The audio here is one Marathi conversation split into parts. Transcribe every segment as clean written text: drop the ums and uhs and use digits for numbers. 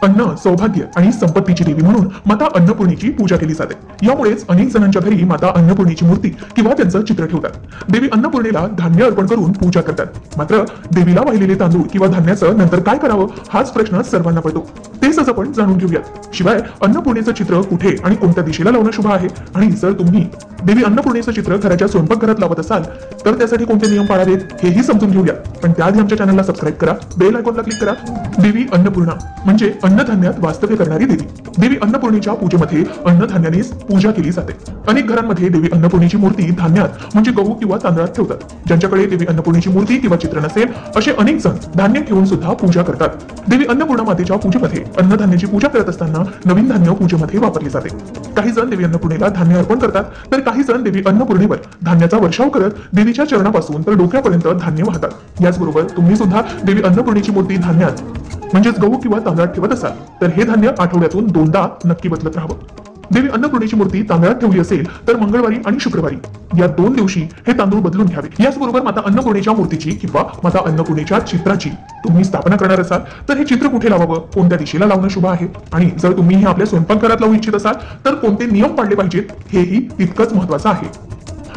अन्न, सौभाग्य आणि संपत्तीची देवी म्हणून माता अन्नपूर्णेची पूजा केली जाते। यामुळेच अनेक जणांच्या घरी माता अन्नपूर्णेची मूर्ती किंवा त्यांचं चित्र ठेवतात। देवी अन्नपूर्णेला धान्य अर्पण करून पूजा करतात। मात्र देवीला वाहिलेले तांदूळ किंवा धान्याचं नंतर काय करावं हाच प्रश्न सर्वांना पडतो। तेच आज आपण जाणून घेऊयात। शिवाय अन्नपूर्णेचं चित्र कुठे आणि कोणत्या दिशेला लावणं शुभ आहे, आणि जर तुम्ही देवी अन्नपूर्णेचं चित्र घराच्या स्वयंपाकघरात लावत असाल तर त्यासाठी कोणते नियम पाळावेत हेही समजून घेऊया। पण त्याआधी आमच्या चॅनलला सबस्क्राईब करा, बेल आयकॉनला क्लिक करा। देवी अन्नपूर्णा म्हणजे अन्नधान्यात वास्तव्य करणारी देवी। देवी अन्नपूर्णेच्या पूजेमध्ये अन्नधान्यानेच पूजा केली जाते। अनेक घरांमध्ये देवी अन्नपूर्णेची मूर्ती धान्यात म्हणजे गहू किंवा तांदळात ठेवतात। ज्यांच्याकडे देवी अन्नपूर्णेची मूर्ती किंवा चित्र नसेल असे अनेक जण धान्य ठेवून सुद्धा पूजा करतात। देवी अन्नपूर्णा मातेच्या पूजेमध्ये अन्नधान्याची पूजा करत असताना नवीन धान्य पूजेमध्ये वापरले जाते। काही जण देवी अन्नपूर्णेला धान्य अर्पण करतात, तर काही जण देवी अन्नपूर्णेवर धान्याचा वर्षाव करत देवीच्या चरणापासून तर डोक्यापर्यंत धान्य वाहतात। याचबरोबर तुम्ही सुद्धा देवी अन्नपूर्णेची मूर्ती धान्यात म्हणजेच गहू किंवा तांदळात ठेवत असाल तर हे धान्य आठवड्यातून 2दा नक्की बदलत राहावं। देवी अन्नपूर्णेची मूर्ती तांदळात ठेवली असेल तर मंगळवारी आणि शुक्रवारी या 2 दिवशी हे तांदूळ बदलून घ्यावे। याचबरोबर माता अन्नपूर्णेच्या मूर्तीची किंवा माता अन्नपूर्णेच्या चित्राची तुम्ही स्थापना करणार असाल तर हे चित्र कुठे लावावं, कोणत्या दिशेला लावणं शुभ आहे, आणि जर तुम्ही हे आपल्या स्वयंपाकघरात लावू इच्छित असाल तर कोणते नियम पाळले पाहिजेत हेही तितकंच महत्त्वाचं आहे।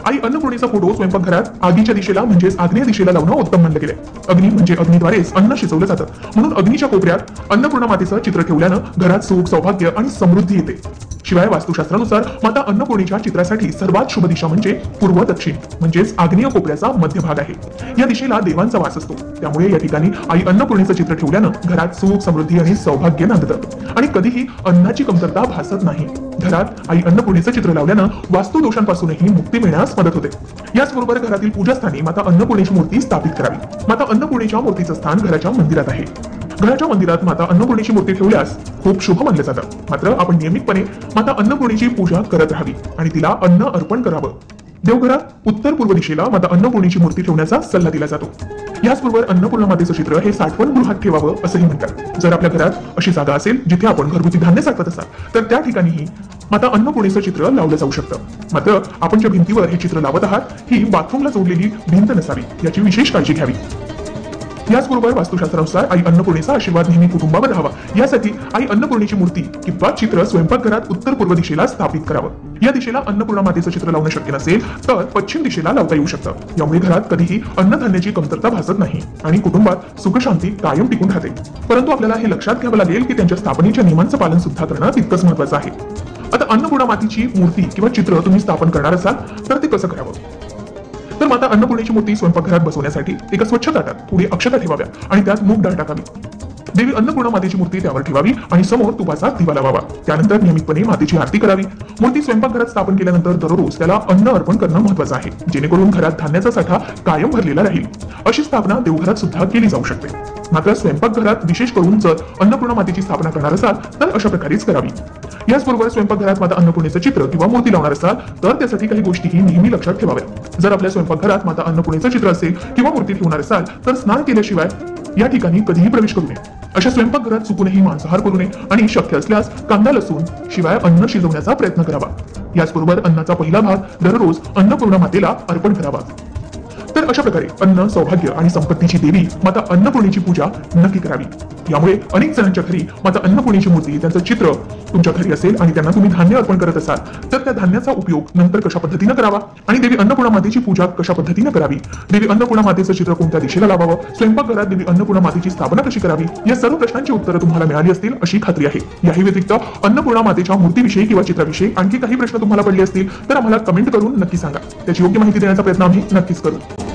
आई अन्नपूर्णेचा फोटो स्वयंपाकघरात आगीच्या दिशेला म्हणजेच आग्नेय दिशेला लावणं उत्तम मानलं गेलंय। अग्नी म्हणजे अग्नीद्वारेच अन्न शिजवलं जातं, म्हणून अग्नीच्या कोपऱ्यात अन्नपूर्णा मातेचं चित्र ठेवल्यानं घरात सुख, सौभाग्य आणि समृद्धी येते। शिवाय वास्तुशास्त्रानुसार माता अन्नपूर्णेच्या चित्रासाठी सर्वात शुभ दिशा म्हणजे पूर्व दक्षिण म्हणजेच आग्नेय कोपऱ्याचा मध्य भाग आहे। या दिशेला देवांचा वास असतो, त्यामुळे या ठिकाणी आई अन्नपूर्णेचं चित्र ठेवल्यानं घरात सुख, समृद्धी आणि सौभाग्य नांदतं आणि कधीही अन्नाची कमतरता भासत नाही। घरात आई अन्नपूर्णेचं चित्र लावल्यानं वास्तु दोषांपासूनही मुक्ती मिळण्यास मदत होते। याचबरोबर घरातील पूजास्थानी माता अन्नपूर्णेची मूर्ती स्थापित करावी। माता अन्नपूर्णेच्या मूर्तीचं स्थान घराच्या मंदिरात आहे। घराच्या मंदिरात माता अन्नपूर्णेची मूर्ती ठेवल्यास खूप शुभ मानलं जातं। मात्र आपण नियमितपणे माता अन्नपूर्णेची पूजा करत राहावी आणि तिला अन्न अर्पण करावं। देवघरात उत्तर पूर्व दिशेला माता अन्नपूर्णेची मूर्ती ठेवण्याचा सल्ला दिला जातो। याचबरोबर अन्नपूर्णा मातेचं चित्र हे साठवण गृहात ठेवावं असंही म्हणतात। जर आपल्या घरात अशी जागा असेल जिथे आपण घरगुती धान्य साठवत असाल तर त्या ठिकाणीही माता अन्नपूर्णेचं चित्र लावलं जाऊ शकतं। मात्र आपण ज्या भिंतीवर हे चित्र लावत आहात ही बाथरूमला जोडलेली भिंत नसावी, याची विशेष काळजी घ्यावी। याचबरोबर वास्तुशास्त्रानुसार आई अन्नपूर्णेचा आशीर्वाद नेहमी कुटुंबावर राहावा, यासाठी आई अन्नपूर्णेची मूर्ती किंवा चित्र स्वयंपाकघरात उत्तर पूर्व दिशेला स्थापित करावं। या दिशेला अन्नपूर्णा मातेचं चित्र लावणं शक्य नसेल तर पश्चिम दिशेला लावता येऊ शकतं। यामुळे घरात कधीही अन्नधान्याची कमतरता भासत नाही आणि कुटुंबात सुखशांती कायम टिकून राहते। परंतु आपल्याला हे लक्षात घ्यावं लागेल की त्यांच्या स्थापनेच्या नियमांचं पालन सुद्धा करणं तितकंच महत्त्वाचं आहे। आता अन्नपूर्णा मातेची मूर्ती किंवा चित्र तुम्ही स्थापन करणार असाल तर ते कसं करावं, तर माता अन्नपूर्णेची मूर्ती स्वयंपाकघरात बसवण्यासाठी एका स्वच्छ ताटात पुढे अक्षता ठेवाव्या आणि त्यात मूग डाळ टाकावी। देवी अन्नपूर्णा मातेची मूर्ती त्यावर ठेवावी आणि समोर तुपाचा दिवा लावावा। त्यानंतर नियमितपणे मातेची आरती करावी। मूर्ती स्वयंपाकघरात स्थापन केल्यानंतर दररोज त्याला अन्न अर्पण करणं महत्त्वाचं आहे, जेणेकरून घरात धान्याचा साठा कायम भरलेला राहील। अशी स्थापना देवघरात सुद्धा केली जाऊ शकते। मात्र स्वयंपाकघरात विशेष करून जर अन्नपूर्णा मातेची स्थापना करणार असाल तर अशा प्रकारेच करावी। याचबरोबर स्वयंपाकघरात माता अन्नपूर्णेचं चित्र किंवा मूर्ती लावणार असाल तर त्यासाठी काही गोष्टीही नेहमी लक्षात ठेवाव्या। जर आपल्या स्वयंपाकघरात माता अन्नपूर्णेचं चित्र असेल किंवा मूर्ती ठेवणार असाल तर स्नान केल्याशिवाय या ठिकाणी कधीही प्रवेश करू नये। अशा स्वयंपाकघरात चुकूनही मांसाहार करू नये आणि शक्य असल्यास कांदा लसूण शिवाय अन्न शिजवण्याचा प्रयत्न करावा। याचबरोबर अन्नाचा पहिला भाग दररोज अन्नपूर्णा मातेला अर्पण करावा। तर अशा प्रकारे अन्न, सौभाग्य आणि संपत्तीची देवी माता अन्नपूर्णेची पूजा नक्की करावी। यामुळे अनेक जणांच्या घरी माता अन्नपूर्णेची मूर्ती, त्यांचं चित्र तुमच्या घरी असेल आणि त्यांना तुम्ही धान्य अर्पण करत असाल तर त्या धान्याचा उपयोग नंतर कशा पद्धतीने करावा आणि देवी अन्नपूर्णा मातेची पूजा कशा पद्धतीने करावी, देवी अन्नपूर्णा मातेचं चित्र कोणत्या दिशेला लावावं, स्वयंपाकघरात देवी अन्नपूर्णा मातेची स्थापना कशी करावी, या सर्व प्रश्नांची उत्तरं तुम्हाला मिळाली असतील अशी खात्री आहे। याही व्यतिरिक्त अन्नपूर्णा मातेच्या मूर्तीविषयी किंवा चित्राविषयी आणखी काही प्रश्न तुम्हाला पडले असतील तर आम्हाला कमेंट करून नक्की सांगा। त्याची योग्य माहिती देण्याचा प्रयत्न आम्ही नक्कीच करू।